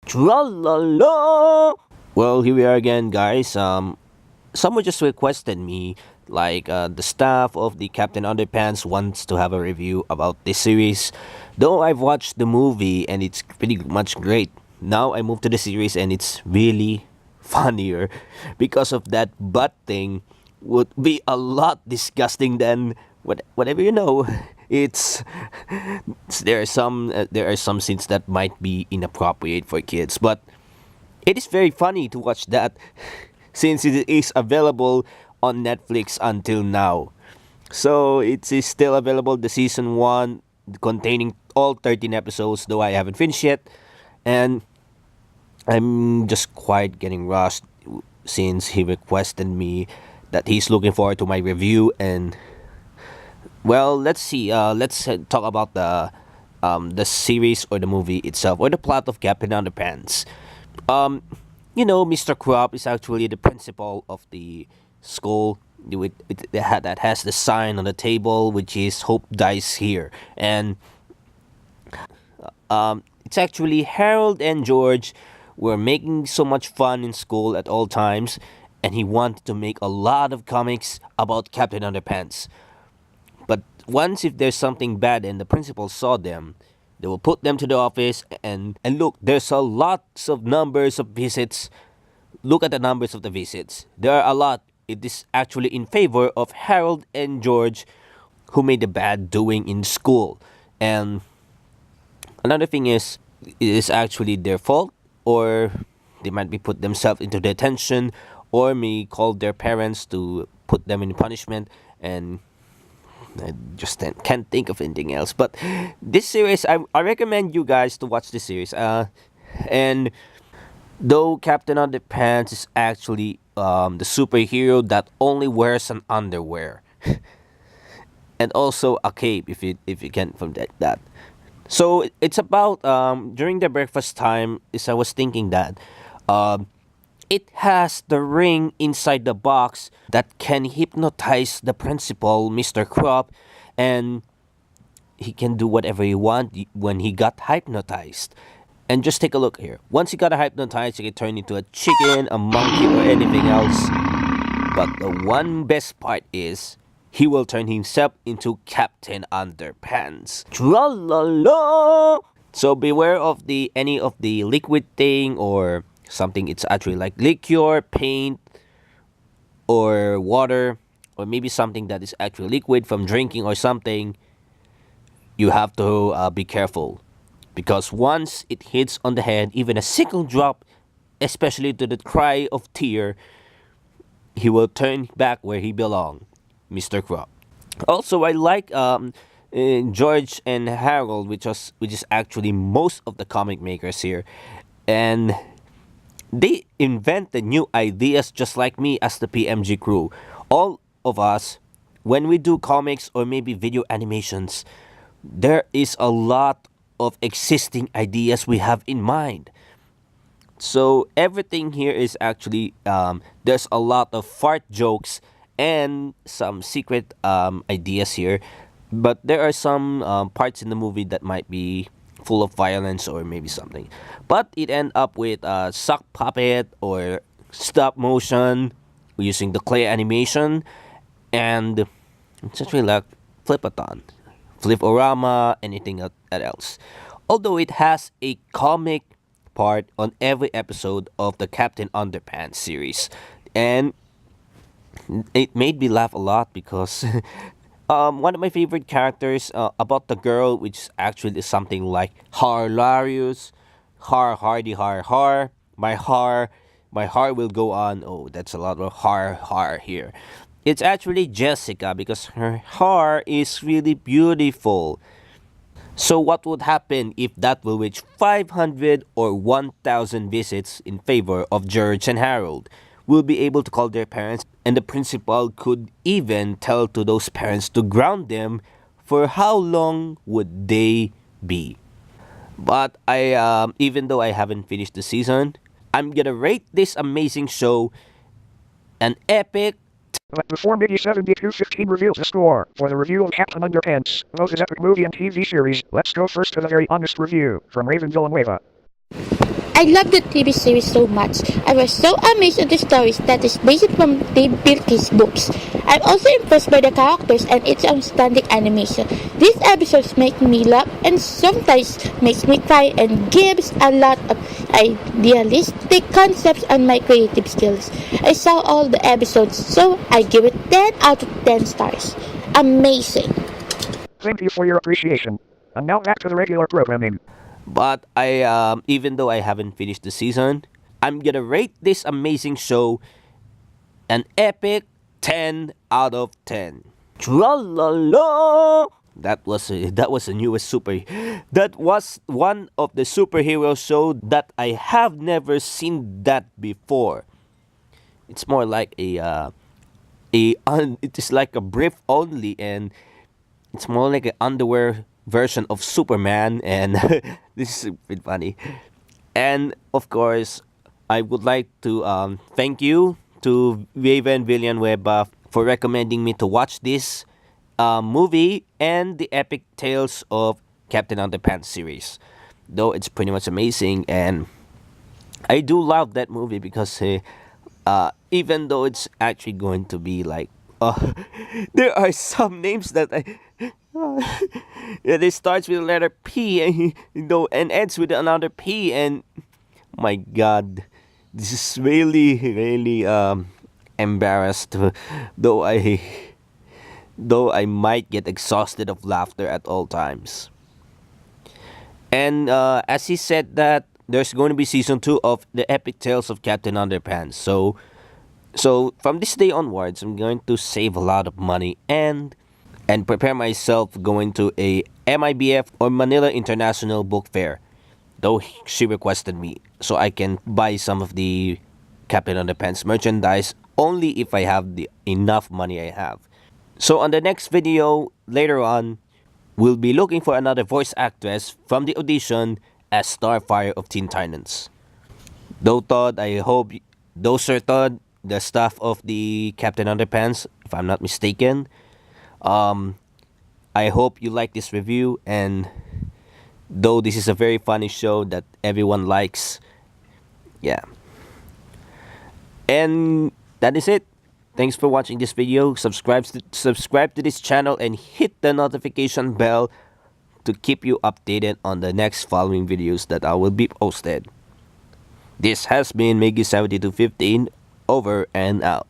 Tra-la-laaaa! Well, here we are again, guys. Someone just requested me, the staff of the Captain Underpants wants to have a review about this series. Though I've watched the movie and it's pretty much great. Now I moved to the series and it's really funnier because of that butt thing would be a lot disgusting than whatever you know. It's there are some scenes that might be inappropriate for kids, but it is very funny to watch that since it is available on Netflix until now. So it is still available, the season 1 containing all 13 episodes, though I haven't finished yet. And I'm just quite getting rushed since he requested me that he's looking forward to my review. And well, let's see. Let's talk about the series or the movie itself or the plot of Captain Underpants. Um, Mr. Crop is actually the principal of the school that has the sign on the table, which is "Hope Dies Here," and it's actually Harold and George were making so much fun in school at all times, and he wanted to make a lot of comics about Captain Underpants. But once if there's something bad and the principal saw them, they will put them to the office and look, there's a lots of numbers of visits. Look at the numbers of the visits. There are a lot. It is actually in favor of Harold and George who made the bad doing in school. And another thing is, it is actually their fault, or they might be put themselves into detention, or may call their parents to put them in punishment. And I just can't think of anything else. But this series, I recommend you guys to watch this series. And though Captain Underpants is actually the superhero that only wears an underwear and also a cape if you can from that. So it's about during the breakfast time. Is I was thinking that it has the ring inside the box that can hypnotize the principal, Mr. Crop, and he can do whatever he want when he got hypnotized. And just take a look here. Once he got hypnotized, he can turn into a chicken, a monkey, or anything else. But the one best part is he will turn himself into Captain Underpants. Tra-la-laaaa! So beware of any of the liquid thing or something. It's actually like liquor, paint, or water, or maybe something that is actually liquid from drinking or something. You have to be careful, because once it hits on the head, even a single drop, especially to the cry of tear, he will turn back where he belongs, Mr. Crop. Also, I like George and Harold, which is actually most of the comic makers here, and they invent the new ideas just like me as the PMG crew. All of us, when we do comics or maybe video animations, there is a lot of existing ideas we have in mind. So everything here is actually there's a lot of fart jokes and some secret ideas here, but there are some parts in the movie that might be full of violence or maybe something. But it end up with sock puppet or stop motion using the clay animation, and it's actually like flipathon, fliporama, anything else. Although it has a comic part on every episode of the Captain Underpants series, and it made me laugh a lot because one of my favorite characters about the girl, which actually is something like Harlarius, hardy har, my heart will go on. Oh, that's a lot of har here. It's actually Jessica because her hair is really beautiful. So what would happen if that will reach 500 or 1,000 visits in favor of George and Harold? We'll be able to call their parents, and the principal could even tell to those parents to ground them. For how long would they be? But even though I haven't finished the season, I'm gonna rate this amazing show an epic. But before Miggy 7215 reveals the score for the review of Captain Underpants, Rose's epic movie and TV series, let's go first to the very honest review from RavenVillanueva. I love the TV series so much. I was so amazed at the stories that is based from Dav Pilkey's books. I'm also impressed by the characters and its outstanding animation. These episodes make me laugh and sometimes makes me cry and gives a lot of idealistic concepts on my creative skills. I saw all the episodes, so I give it 10 out of 10 stars. Amazing. Thank you for your appreciation. And now back to the regular programming. But even though I haven't finished the season, I'm gonna rate this amazing show an epic 10 out of 10. Tra-la-laaaaaa! That was the newest that was one of the superhero show that I have never seen that before. It's more like it is like a brief only, and it's more like an underwear version of Superman, and this is a bit funny. And of course, I would like to thank you to RavenVillanueva for recommending me to watch this movie and the epic tales of Captain Underpants series. Though it's pretty much amazing, and I do love that movie because even though it's actually going to be like, there are some names that it starts with the letter P, and and ends with another P, and my God, this is really embarrassed. Though I might get exhausted of laughter at all times. And as he said that there's going to be season 2 of the epic tales of Captain Underpants. So from this day onwards, I'm going to save a lot of money and prepare myself going to a MIBF or Manila International Book Fair. Though she requested me, so I can buy some of the Captain Underpants merchandise only if I have the enough money I have. So on the next video later on, we'll be looking for another voice actress from the audition as Starfire of Teen Titans. Though Todd, Sir Todd, the staff of the Captain Underpants, if I'm not mistaken, I hope you like this review, and though this is a very funny show that everyone likes, yeah. And that is it. Thanks for watching this video. Subscribe to this channel and hit the notification bell to keep you updated on the next following videos that I will be posted. This has been Miggy7215, over and out.